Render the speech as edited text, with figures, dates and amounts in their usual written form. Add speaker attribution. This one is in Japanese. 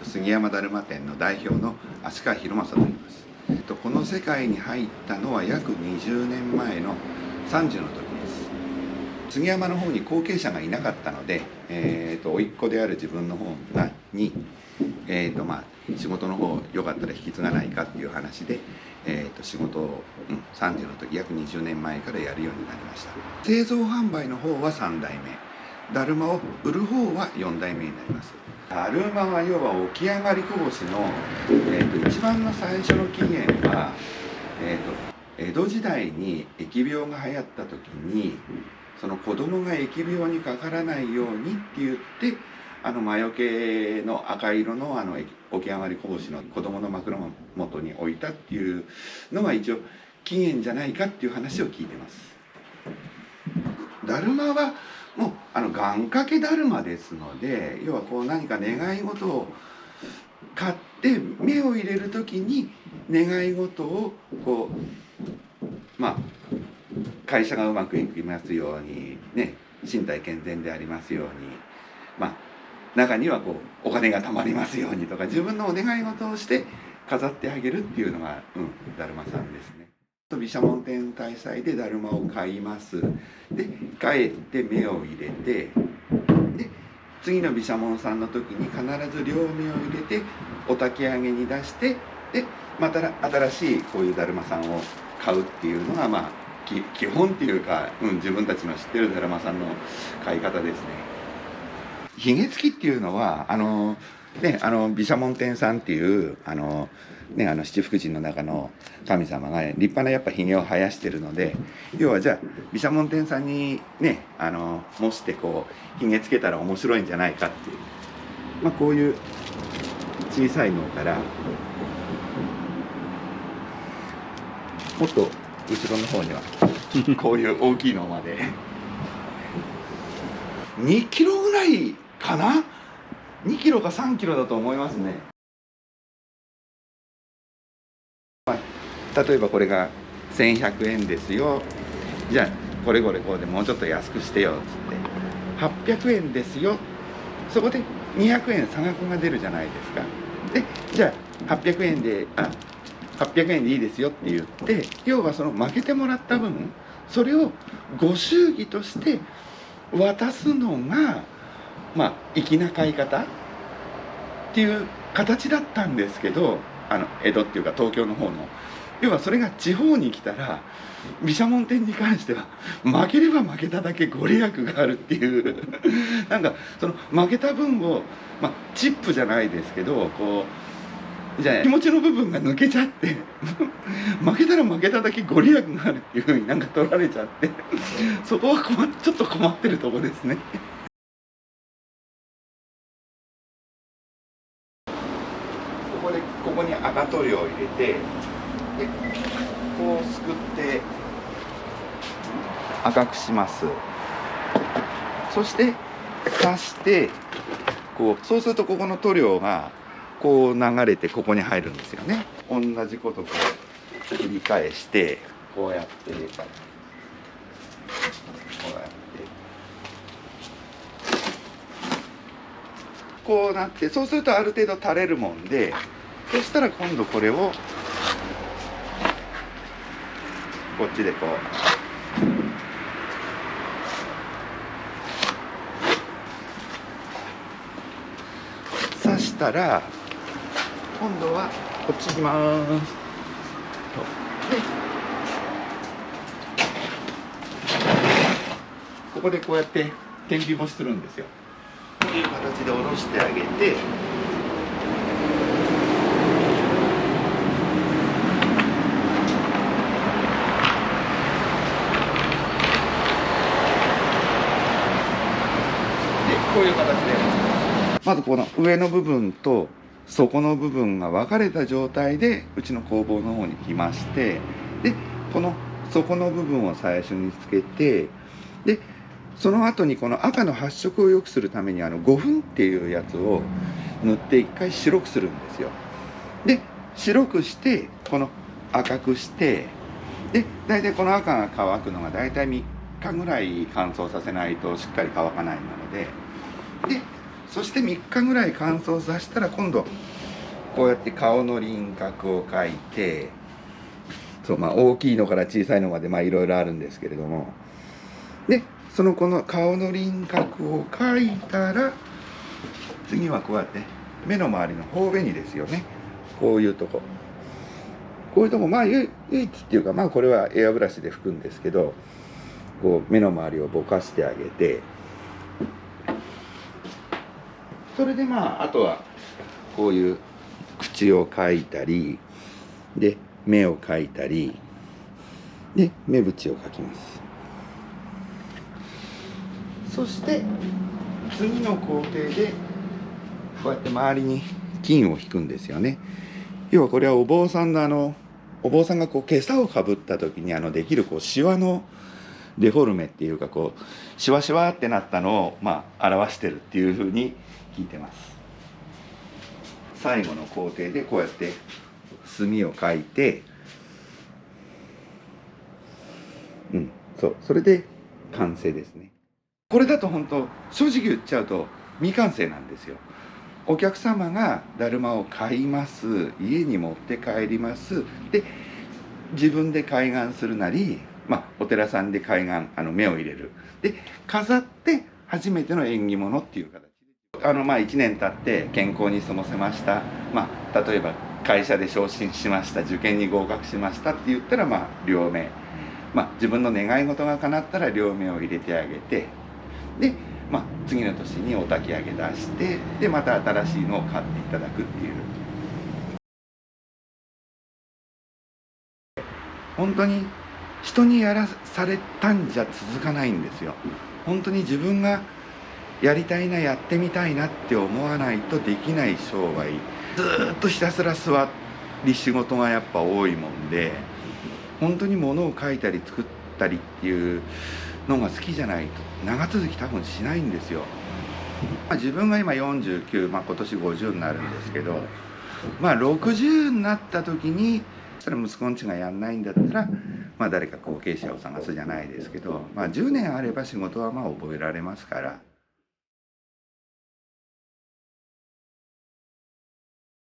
Speaker 1: 杉山だるま店の代表の足川博正と言います。この世界に入ったのは約20年前の3時の時です。杉山の方に後継者がいなかったので、甥っ子である自分の方に、仕事の方よかったら引き継がないかっていう話で、仕事を、3時の時約20年前からやるようになりました。製造販売の方は3代目、だるまを売る方は4代目になります。だるまは要は起き上がりこぼしの、一番の最初の起源は、江戸時代に疫病が流行った時にその子供が疫病にかからないようにって言って魔除けの赤色の起き上がりこぼしの子供の枕元に置いたっていうのが一応起源じゃないかっていう話を聞いてます。だるまはもう願掛けだるまですので、要はこう何か願い事を買って目を入れる時に願い事をこう会社がうまくいきますようにね、身体健全でありますように、中にはこうお金が貯まりますようにとか自分のお願い事をして飾ってあげるっていうのが、だるまさんですね。毘沙門天大祭でだるまを買います。で帰って目を入れて、で次の毘沙門さんの時に必ず両目を入れてお焚き上げに出して、でまた新しいこういうだるまさんを買うっていうのが基本っていうか、自分たちの知ってるだるまさんの買い方ですね。ひげ付きっていうのは毘沙門天さんっていう七福神の中の神様が立派なやっぱひげを生やしてるので、要はじゃあ毘沙門天さんにね模してこうひげつけたら面白いんじゃないかっていう、こういう小さいのからもっと後ろの方にはこういう大きいのまで2キロぐらいかな、2キロか3キロだと思いますね。例えばこれが1100円ですよ、じゃあこれこれこうでもうちょっと安くしてよっつって800円ですよ、そこで200円差額が出るじゃないですか。でじゃあ800円で800円でいいですよって言って、要はその負けてもらった分それをご祝儀として渡すのが粋な買い方っていう形だったんですけど、江戸っていうか東京の方の要はそれが地方に来たら毘沙門天に関しては負ければ負けただけご利益があるっていうなんかその負けた分をチップじゃないですけどこうじゃあ気持ちの部分が抜けちゃって負けたら負けただけご利益があるっていうふうに取られちゃってそこはちょっと困ってるとこですね。ここに赤塗料を入れて、でこうすくって赤くします。そして刺してそうするとここの塗料がこう流れてここに入るんですよね。同じことを繰り返してこうやってこうなって、そうするとある程度垂れるもんで、そしたら今度これをこっちでこう刺したら今度はこっち行きますで、ここでこうやって天日干しするんですよ。こういう形で下ろしてあげて、こういう形でまずこの上の部分と底の部分が分かれた状態でうちの工房の方に来まして、でこの底の部分を最初につけて、でその後にこの赤の発色を良くするために5分っていうやつを塗って一回白くするんですよ。で白くしてこの赤くして、で大体この赤が乾くのが大体3日ぐらい乾燥させないとしっかり乾かないので、でそして3日ぐらい乾燥させたら、今度こうやって顔の輪郭を描いて、そう、大きいのから小さいのまでいろいろあるんですけれども、でこの顔の輪郭を描いたら、次はこうやって目の周りの頬紅ですよね。こういうとこ唯一っていうか、これはエアブラシで拭くんですけど、こう目の周りをぼかしてあげて、それであとはこういう口を描いたりで、目を描いたりで、目縁を描きます。そして次の工程でこうやって周りに金を引くんですよね。要はこれはお坊さんのお坊さんがこう袈裟をかぶった時にできるシワのデフォルメっていうか、シワシワってなったのを表してるっていうふうに聞いてます。最後の工程でこうやって墨を描いて、それで完成ですね。これだと本当正直言っちゃうと未完成なんですよ。お客様がだるまを買います、家に持って帰ります、で自分で開眼するなり、お寺さんで開眼目を入れる、で飾って初めての縁起物っていう形で1年経って健康に過ごせました、例えば会社で昇進しました、受験に合格しましたって言ったら両目、自分の願い事が叶ったら両目を入れてあげて、で次の年にお焚き上げ出して、でまた新しいのを買っていただくっていう。本当に人にやらされたんじゃ続かないんですよ。本当に自分がやりたいな、やってみたいなって思わないとできない商売。ずーっとひたすら座り仕事がやっぱ多いもんで、本当に物を書いたり作ったりっていうのが好きじゃないと長続き多分しないんですよ。自分が今49、今年50になるんですけど、60になった時に、それ息子んちがやんないんだったら、誰か後継者を探すじゃないですけど、10年あれば仕事は覚えられますから。